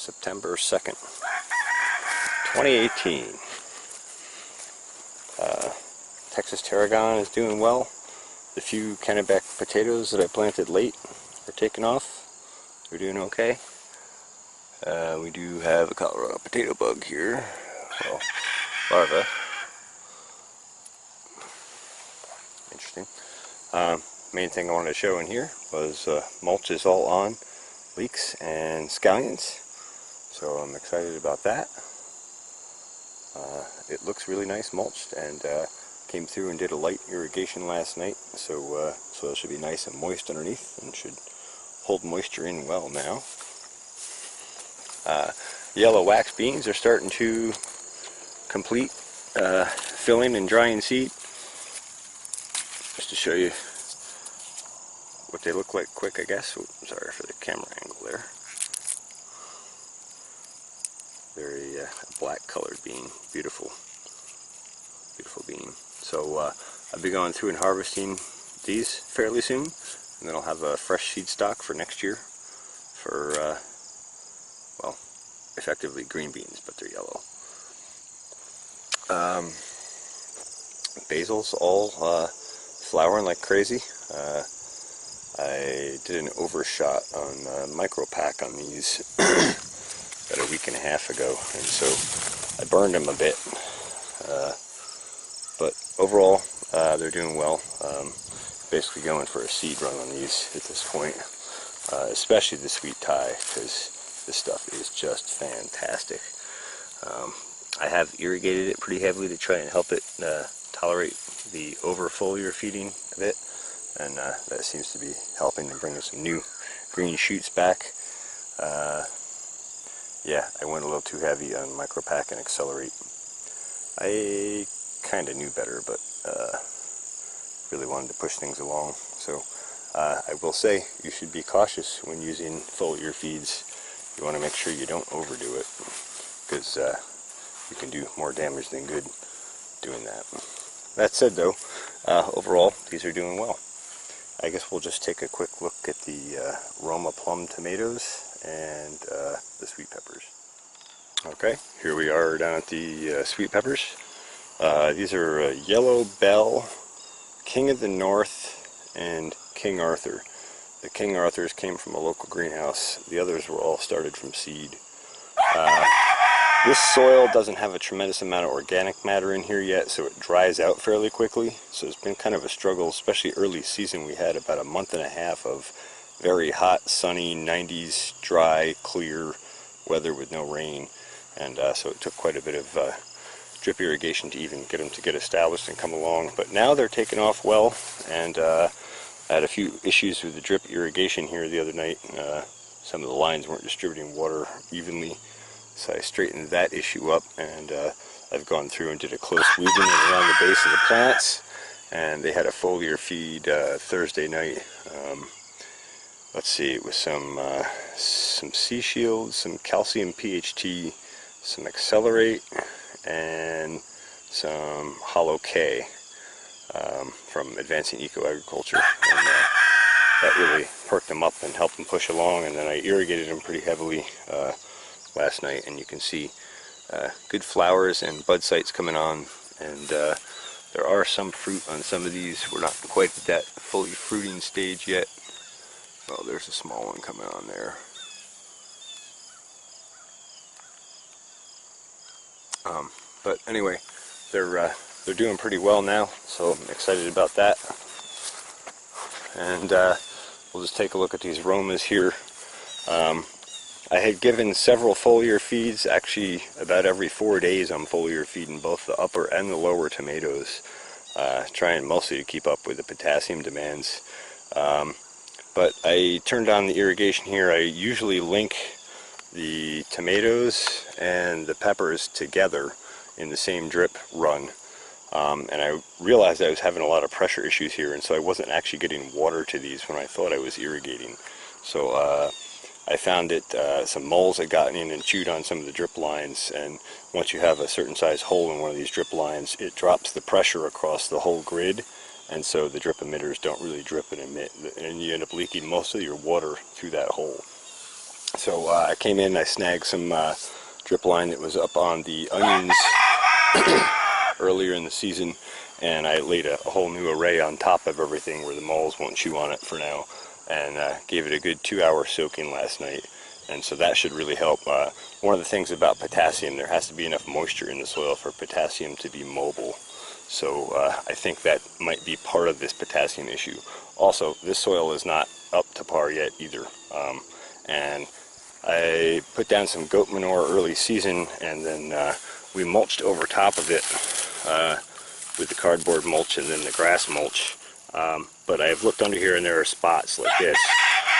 September 2nd, 2018. Texas tarragon is doing well. The few Kennebec potatoes that I planted late are taking off. They're doing okay. We do have a Colorado potato bug here. Well, larva. Interesting. Main thing I wanted to show in here was mulch is all on Leeks and Scallions. So I'm excited about that. It looks really nice mulched, and came through and did a light irrigation last night, so soil should be nice and moist underneath and should hold moisture in well now. Yellow wax beans are starting to complete filling and drying seed. Just to show you what they look like quick, I guess. Oops, sorry for the camera angle there. Very black colored bean, beautiful bean. So I'll be going through and harvesting these fairly soon, and then I'll have a fresh seed stock for next year for well, effectively green beans, but they're yellow. Basil's all flowering like crazy. I did an overshot on micro pack on these about a week and a half ago, and so I burned them a bit. But overall, they're doing well. Basically going for a seed run on these at this point, especially the sweet Thai, because this stuff is just fantastic. I have irrigated it pretty heavily to try and help it tolerate the over-foliar feeding of it, and that seems to be helping to bring some new green shoots back. Yeah, I went a little too heavy on micropack and accelerate. I kind of knew better, but really wanted to push things along. So I will say you should be cautious when using foliar feeds. You want to make sure you don't overdo it, because you can do more damage than good doing that. That said though, overall these are doing well. I guess we'll just take a quick look at the Roma plum tomatoes and the sweet peppers. Okay, here we are down at the sweet peppers. These are Yellow Bell, King of the North, and King Arthur. The King Arthurs came from a local greenhouse. The others were all started from seed. This soil doesn't have a tremendous amount of organic matter in here yet, so it dries out fairly quickly. So it's been kind of a struggle, especially early season. We had about a month and a half of very hot, sunny, 90s, dry, clear weather with no rain. And so it took quite a bit of drip irrigation to even get them to get established and come along. But now they're taking off well, and I had a few issues with the drip irrigation here the other night. Some of the lines weren't distributing water evenly, so I straightened that issue up, and I've gone through and did a close weeding around the base of the plants, and they had a foliar feed Thursday night. Let's see, it was some Sea Shield, some calcium PHT, some Accelerate, and some Hollow K from Advancing Eco Agriculture, and that really perked them up and helped them push along. And then I irrigated them pretty heavily last night, and you can see good flowers and bud sites coming on, and there are some fruit on some of these. We're not quite at that fully fruiting stage yet. Oh, there's a small one coming on there. But anyway, they're doing pretty well now, so I'm excited about that. And we'll just take a look at these Romas here. I had given several foliar feeds. Actually, about every 4 days I'm foliar feeding both the upper and the lower tomatoes, trying mostly to keep up with the potassium demands. But I turned on the irrigation here. I usually link the tomatoes and the peppers together in the same drip run, and I realized I was having a lot of pressure issues here, and so I wasn't actually getting water to these when I thought I was irrigating. So I found that some moles had gotten in and chewed on some of the drip lines, and once you have a certain size hole in one of these drip lines, it drops the pressure across the whole grid, and so the drip emitters don't really drip and emit, and you end up leaking most of your water through that hole. So I came in, I snagged some drip line that was up on the onions earlier in the season, and I laid a whole new array on top of everything where the moles won't chew on it for now, and gave it a good 2-hour soaking last night, and so that should really help. One of the things about potassium, there has to be enough moisture in the soil for potassium to be mobile, so I think that might be part of this potassium issue. Also, this soil is not up to par yet either, and I put down some goat manure early season, and then we mulched over top of it with the cardboard mulch and then the grass mulch. But I've looked under here and there are spots like this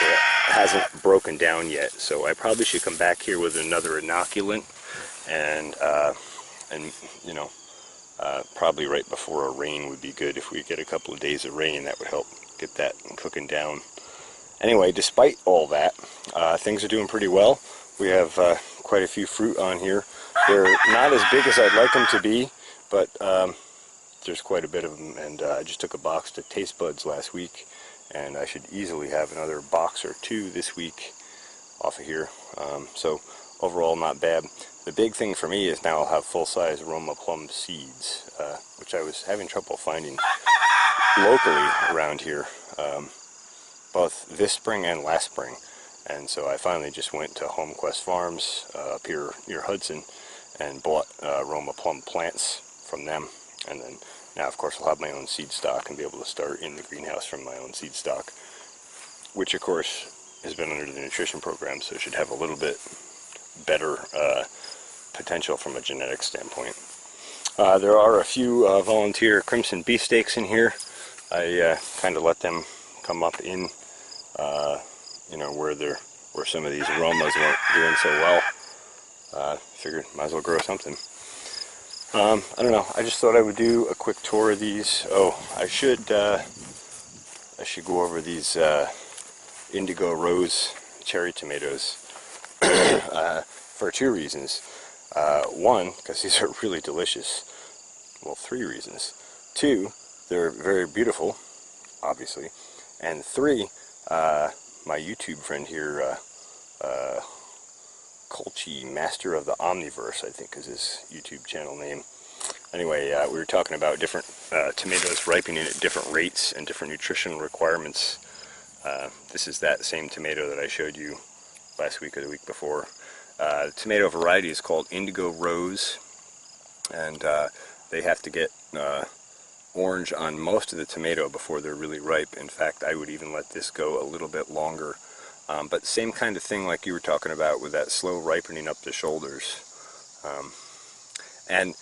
that hasn't broken down yet. So I probably should come back here with another inoculant, and you know, probably right before a rain would be good. If we get a couple of days of rain, that would help get that cooking down. Anyway, despite all that, things are doing pretty well. We have quite a few fruit on here. They're not as big as I'd like them to be, but there's quite a bit of them, and I just took a box to Taste Buds last week, and I should easily have another box or two this week off of here. So overall, not bad. The big thing for me is now I'll have full-size Roma plum seeds, which I was having trouble finding locally around here, both this spring and last spring. And so I finally just went to Home Quest Farms up here near Hudson and bought Roma plum plants from them. And then now, of course, I'll have my own seed stock and be able to start in the greenhouse from my own seed stock, which, of course, has been under the nutrition program, so should have a little bit better potential from a genetic standpoint. There are a few volunteer crimson beefsteaks in here. I kind of let them come up in, you know, where some of these aromas weren't doing so well. Figured might as well grow something. I don't know. I just thought I would do a quick tour of these. Oh, I should go over these indigo rose cherry tomatoes for two reasons. One, because these are really delicious. Well, three reasons. Two, they're very beautiful, obviously. And three, my YouTube friend here, Colchi, Master of the Omniverse, I think is his YouTube channel name. Anyway, we were talking about different tomatoes ripening at different rates and different nutritional requirements. This is that same tomato that I showed you last week or the week before. The tomato variety is called Indigo Rose, and they have to get orange on most of the tomato before they're really ripe. In fact, I would even let this go a little bit longer. But same kind of thing like you were talking about with that slow ripening up the shoulders. And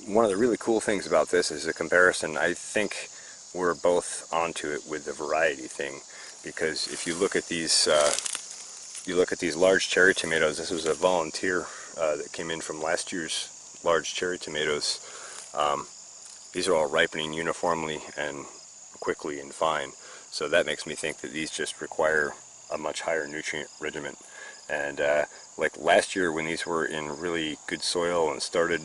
one of the really cool things about this is the comparison. I think we're both onto it with the variety thing, because if you look at these large cherry tomatoes, this was a volunteer that came in from last year's large cherry tomatoes. These are all ripening uniformly and quickly and fine, so that makes me think that these just require a much higher nutrient regimen. And like last year when these were in really good soil and started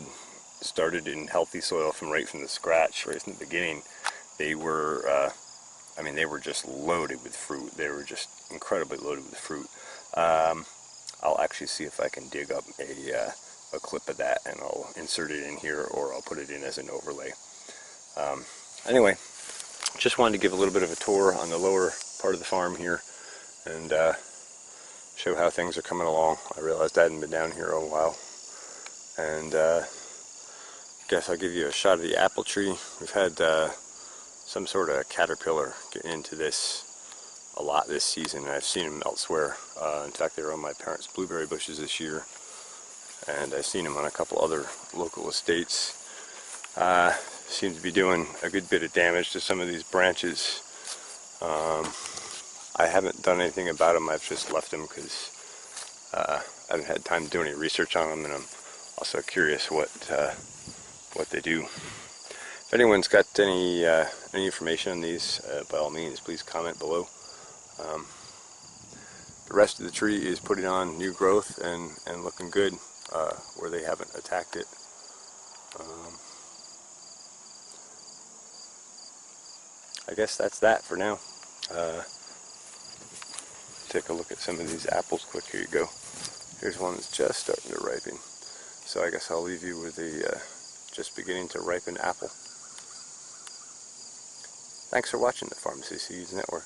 in healthy soil right from the scratch, right from the beginning, they were I mean, they were just loaded with fruit. They were just incredibly loaded with fruit. I'll actually see if I can dig up a clip of that, and I'll insert it in here, or I'll put it in as an overlay. Anyway, just wanted to give a little bit of a tour on the lower part of the farm here, and show how things are coming along. I realized I hadn't been down here in a while, and guess I'll give you a shot of the apple tree. We've had some sort of caterpillar get into this a lot this season, and I've seen them elsewhere. In fact, they were on my parents' blueberry bushes this year, and I've seen them on a couple other local estates. Seem to be doing a good bit of damage to some of these branches. I haven't done anything about them. I've just left them because I haven't had time to do any research on them, and I'm also curious what they do. If anyone's got any information on these, by all means, please comment below. The rest of the tree is putting on new growth and looking good where they haven't attacked it. I guess that's that for now. take a look at some of these apples quick. Here you go. Here's one that's just starting to ripen. So I guess I'll leave you with a just beginning to ripen apple. Thanks for watching the Farmacy Seeds Network.